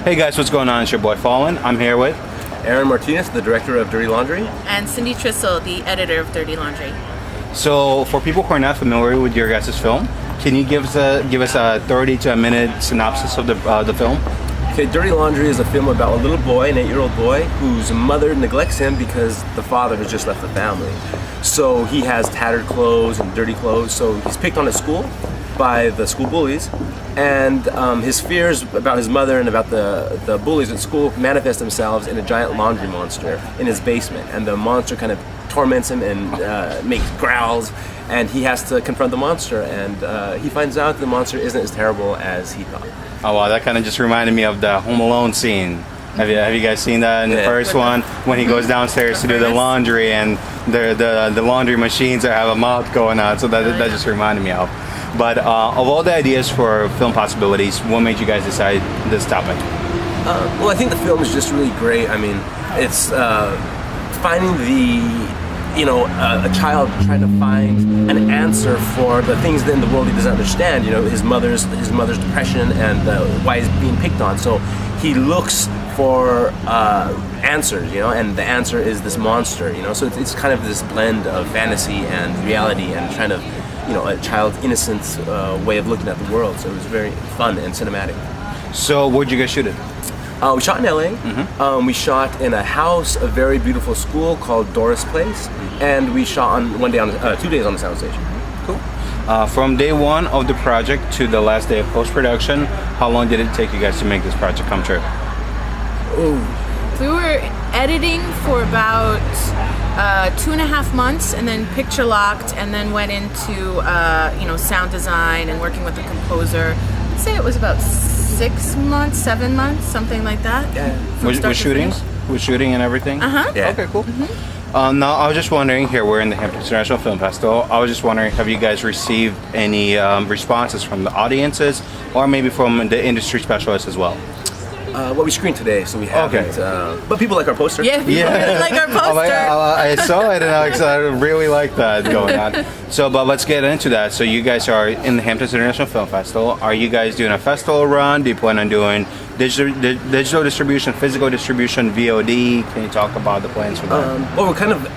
Hey guys, what's going on? It's your boy Fallen. I'm here with Aaron Martinez, the director of Dirty Laundry. And Cyndi Trissel, the editor of Dirty Laundry. So, for people who are not familiar with your guys' film, can you give us a 30 to a minute synopsis of the film? Okay, Dirty Laundry is a film about a little boy, an 8-year-old boy, whose mother neglects him because the father has just left the family. So he has tattered clothes and dirty clothes, so he's picked on at school by the school bullies, and his fears about his mother and about the bullies at school manifest themselves in a giant laundry monster in his basement, and the monster kind of torments him and makes growls, and he has to confront the monster, and he finds out the monster isn't as terrible as he thought. Oh wow, that kind of just reminded me of the Home Alone scene. Have you guys seen that in the first one when he goes downstairs to do the laundry and the laundry machines have a mouth going on? So that just reminded me of. But of all the ideas for film possibilities, what made you guys decide this topic? Well, I think the film is just really great. I mean, it's finding a child trying to find an answer for the things that in the world he doesn't understand. You know, his mother's depression and why he's being picked on. So he looks for answers, and the answer is this monster. So it's kind of this blend of fantasy and reality and kind of a child's innocent way of looking at the world. So it was very fun and cinematic. So where'd you guys shoot it? We shot in LA. Mm-hmm. We shot in a house, a very beautiful school called Doris Place, and we shot on 2 days on the soundstage. Cool. From day one of the project to the last day of post-production, how long did it take you guys to make this project come true? We were editing for about 2.5 months, and then picture locked, and then went into sound design and working with the composer. I'd say it was about 6 months, 7 months, something like that. Yeah. Was shooting? Was shooting and everything? Yeah. Okay, cool. Mm-hmm. Now, I was just wondering, here we're in the Hamptons International Film Festival. I was just wondering, have you guys received any responses from the audiences, or maybe from the industry specialists as well? Well, we screened today, so we haven't. But people like our poster. Yeah, people like our poster. I saw it, and I really like that going on. So, but let's get into that. So, you guys are in the Hamptons International Film Festival. Are you guys doing a festival run? Do you plan on doing digital distribution, physical distribution, VOD? Can you talk about the plans for that? Well, we're kind of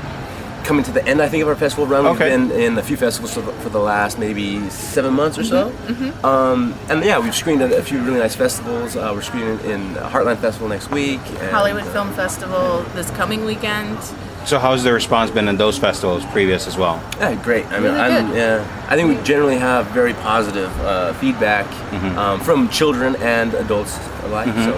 coming to the end, I think, of our festival run. We've been in a few festivals for the last maybe 7 months or so. Mm-hmm. And yeah, we've screened at a few really nice festivals. We're screening in Heartland Festival next week. And Hollywood Film Festival this coming weekend. So how's the response been in those festivals previous as well? Yeah, great. I mean, I think we generally have very positive feedback from children and adults alike. So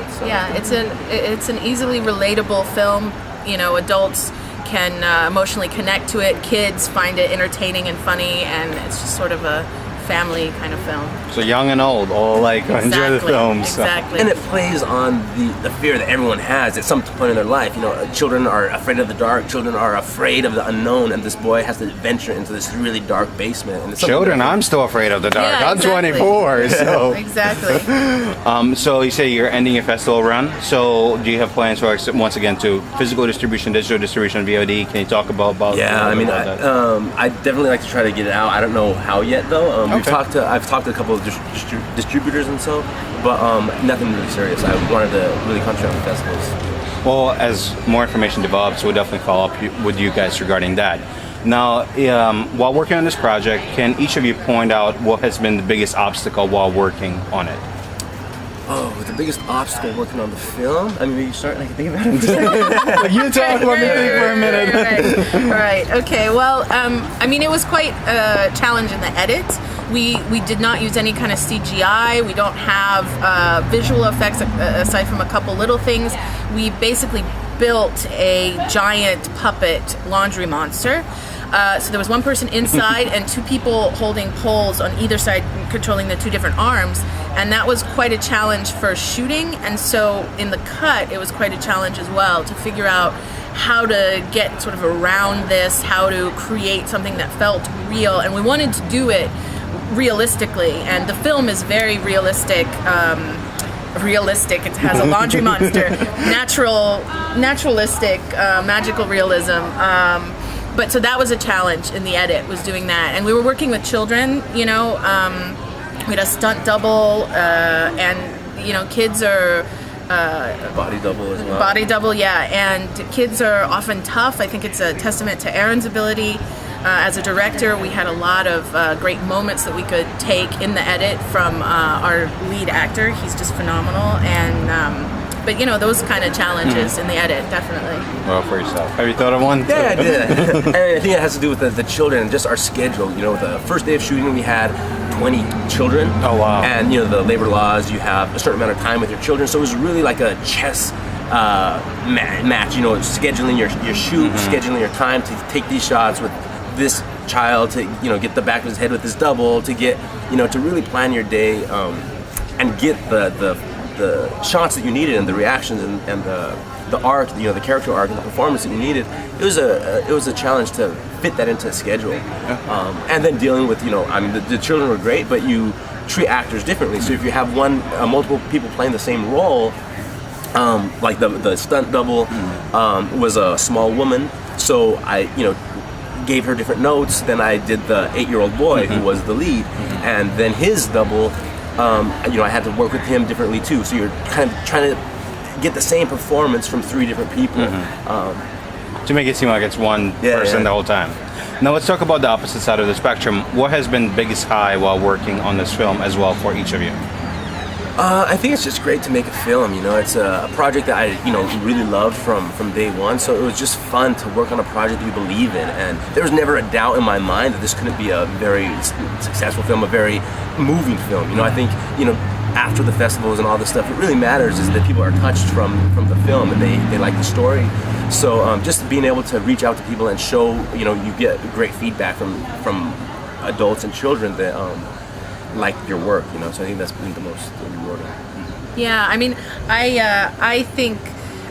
it's an easily relatable film. Adults can emotionally connect to it. Kids find it entertaining and funny, and it's just sort of a family kind of film. So young and old all enjoy the film. Exactly. And it plays on the fear that everyone has at some point in their life. Children are afraid of the dark. Children are afraid of the unknown, and this boy has to venture into this really dark basement. And children, I'm still afraid of the dark. Yeah, exactly. I'm 24, so exactly. So you say you're ending your festival run. So do you have plans for once again to physical distribution, digital distribution, VOD? Can you talk about Yeah, I mean, that? I definitely like to try to get it out. I don't know how yet though. I've talked to a couple of distributors and so, but nothing really serious. I wanted to really concentrate on festivals. Well, as more information develops, we'll definitely follow up with you guys regarding that. Now, while working on this project, can each of you point out what has been the biggest obstacle while working on it? Oh, the biggest obstacle working on the film? I mean, you start and I can think about it. You talk, let me think for a minute. Right. Okay. Well, I mean, it was quite a challenge in the edit. We did not use any kind of CGI. We don't have visual effects aside from a couple little things. We basically built a giant puppet laundry monster. So there was one person inside and 2 people holding poles on either side, controlling the 2 different arms. And that was quite a challenge for shooting. And so in the cut, it was quite a challenge as well to figure out how to get sort of around this, how to create something that felt real. And we wanted to do it realistically. And the film is very realistic. It has a laundry monster, naturalistic, magical realism. But so that was a challenge in the edit, was doing that. And we were working with children, we had a stunt double, and kids are Body double as well. Body double, yeah. And kids are often tough. I think it's a testament to Aaron's ability. As a director, we had a lot of great moments that we could take in the edit from our lead actor. He's just phenomenal. And but you know, those kind of challenges in the edit, definitely. Well, for yourself. Have you thought of one? Yeah, I did. And I think it has to do with the children and just our schedule. You know, the first day of shooting, we had 20 children. Oh, wow. And, you know, the labor laws, you have a certain amount of time with your children. So it was really like a chess match, you know, scheduling your shoot, scheduling your time to take these shots with this child, to, you know, get the back of his head with this double, to get, you know, to really plan your day and get the shots that you needed and the reactions and the arc, you know, the character arc and the performance that you needed. It was a challenge to fit that into a schedule, and then dealing with, you know, I mean, the children were great, but you treat actors differently. So if you have multiple people playing the same role, like the stunt double was a small woman, so I, you know, gave her different notes than I did the 8-year-old boy who was the lead, and then his double. You know, I had to work with him differently too. So you're kind of trying to get the same performance from 3 different people. To make it seem like it's one person the whole time. Now let's talk about the opposite side of the spectrum. What has been biggest high while working on this film as well for each of you? I think it's just great to make a film. You know, it's a project that I, you know, really loved from day one. So it was just fun to work on a project you believe in, and there was never a doubt in my mind that this couldn't be a very successful film, a very moving film. You know, I think, you know, after the festivals and all this stuff, what really matters is that people are touched from the film and they like the story. So just being able to reach out to people and show, you know, you get great feedback from adults and children that like your work, you know. So I think that's been the most rewarding. Yeah, I mean, I think,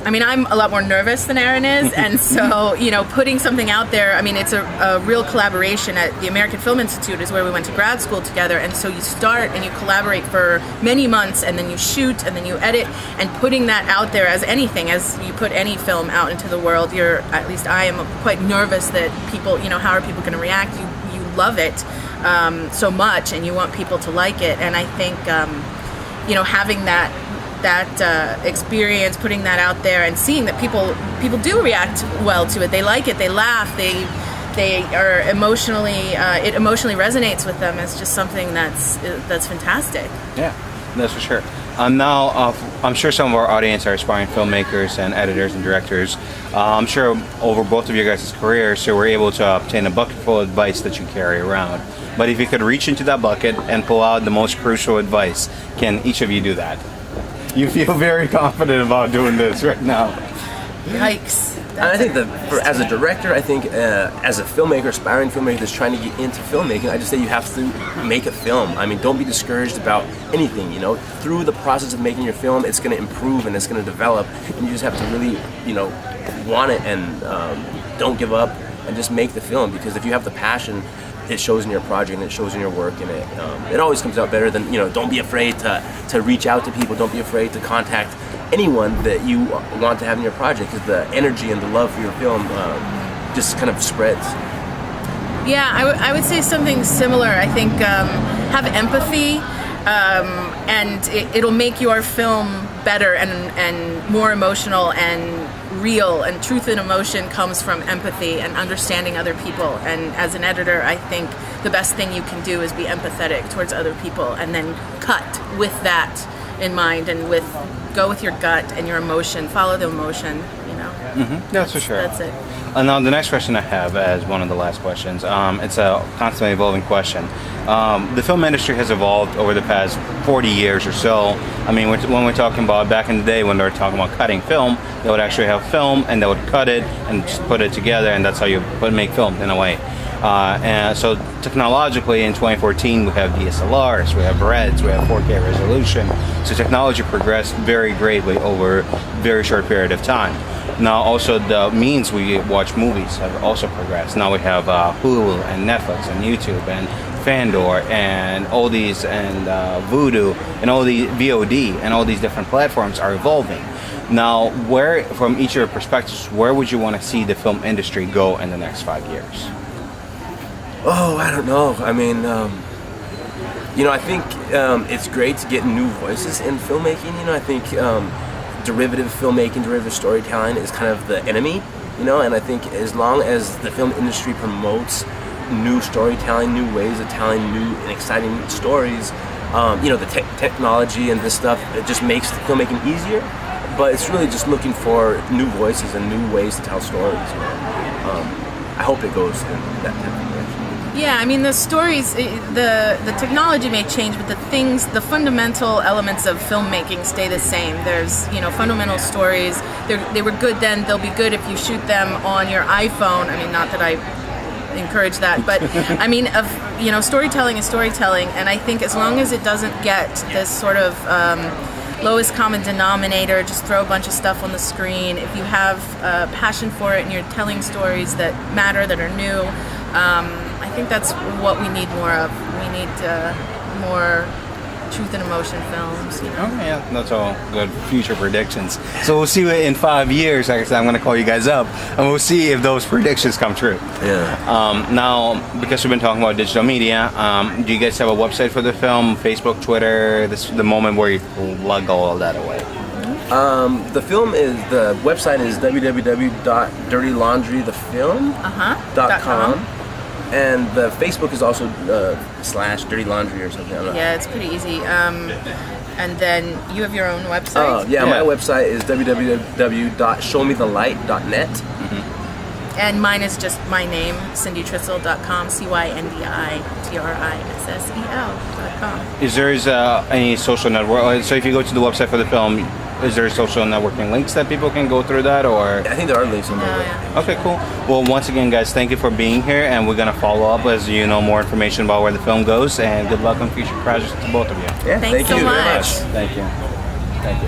I mean, I'm a lot more nervous than Aaron is, and so, you know, putting something out there, I mean, it's a real collaboration. At the American Film Institute is where we went to grad school together, and so you start and you collaborate for many months, and then you shoot, and then you edit, and putting that out there as anything, as you put any film out into the world, at least I am quite nervous that people, you know, how are people going to react? You love it so much, and you want people to like it, and I think, you know, having that experience, putting that out there and seeing that people do react well to it. They like it, they laugh, they are emotionally, it emotionally resonates with them. It's just something that's fantastic. Yeah, that's for sure. Now, I'm sure some of our audience are aspiring filmmakers and editors and directors. I'm sure over both of your guys' careers, so we're able to obtain a bucket full of advice that you carry around. But if you could reach into that bucket and pull out the most crucial advice, can each of you do that? You feel very confident about doing this right now. Yikes. I think that as a director, I think as a filmmaker, aspiring filmmaker that's trying to get into filmmaking, I just say you have to make a film. I mean, don't be discouraged about anything, you know. Through the process of making your film, it's going to improve and it's going to develop, and you just have to really, you know, want it and don't give up and just make the film, because if you have the passion, it shows in your project and it shows in your work, and it always comes out better than, you know. Don't be afraid to reach out to people. Don't be afraid to contact anyone that you want to have in your project, because the energy and the love for your film just kind of spreads. Yeah, I would say something similar. I think have empathy, and it'll make your film better and more emotional and real, and truth and emotion comes from empathy and understanding other people. And as an editor, I think the best thing you can do is be empathetic towards other people, and then cut with that in mind, and go with your gut and your emotion, follow the emotion, you know. That's for sure. That's it. Now the next question I have as one of the last questions, it's a constantly evolving question. The film industry has evolved over the past 40 years or so. I mean, when we're talking about back in the day when they were talking about cutting film, they would actually have film and they would cut it and just put it together, and that's how you would make film in a way. And so technologically in 2014 we have DSLRs, we have REDs, we have 4K resolution. So technology progressed very greatly over a very short period of time. Now also the means we watch movies have also progressed. Now we have Hulu and Netflix and YouTube and Fandor and all these, and Vudu and all the VOD and all these different platforms are evolving. Now, where, from each of your perspectives, where would you want to see the film industry go in the next 5 years? Oh, I don't know. I mean, you know, I think it's great to get new voices in filmmaking. You know, I think derivative filmmaking, derivative storytelling is kind of the enemy, you know. And I think as long as the film industry promotes new storytelling, new ways of telling new and exciting stories, you know, the technology and this stuff, it just makes filmmaking easier. But it's really just looking for new voices and new ways to tell stories. You know? I hope it goes in that type of direction. Yeah, I mean the stories, the technology may change, but the fundamental elements of filmmaking stay the same. There's, you know, fundamental stories. They were good then. They'll be good if you shoot them on your iPhone. I mean, not that I encourage that, but I mean, you know, storytelling is storytelling, and I think as long as it doesn't get this sort of lowest common denominator, just throw a bunch of stuff on the screen. If you have passion for it and you're telling stories that matter, that are new, I think that's what we need more of. We need more truth and emotion films, you know. Oh, yeah, that's all good future predictions. So we'll see in 5 years. Like I said, I'm going to call you guys up, and we'll see if those predictions come true. Yeah. Now, because we've been talking about digital media, do you guys have a website for the film? Facebook, Twitter? This is the moment where you plug all of that away. The website is www.dirtylaundrythefilm.com. And the Facebook is also / Dirty Laundry or something. I don't know. Yeah, it's pretty easy. And then you have your own website? Oh, yeah, my website is www.showmethelight.net. Mm-hmm. And mine is just my name, CyndiTrissel.com, CyndiTrissel.com. Is there any social network? So if you go to the website for the film, is there social networking links that people can go through that, or? I think there are links on there. Yeah. Okay, cool. Well, once again, guys, thank you for being here, and we're gonna follow up as you know more information about where the film goes. And good luck on future projects to both of you. Yeah, Thanks thank you so very much. much. Thank you. Thank you.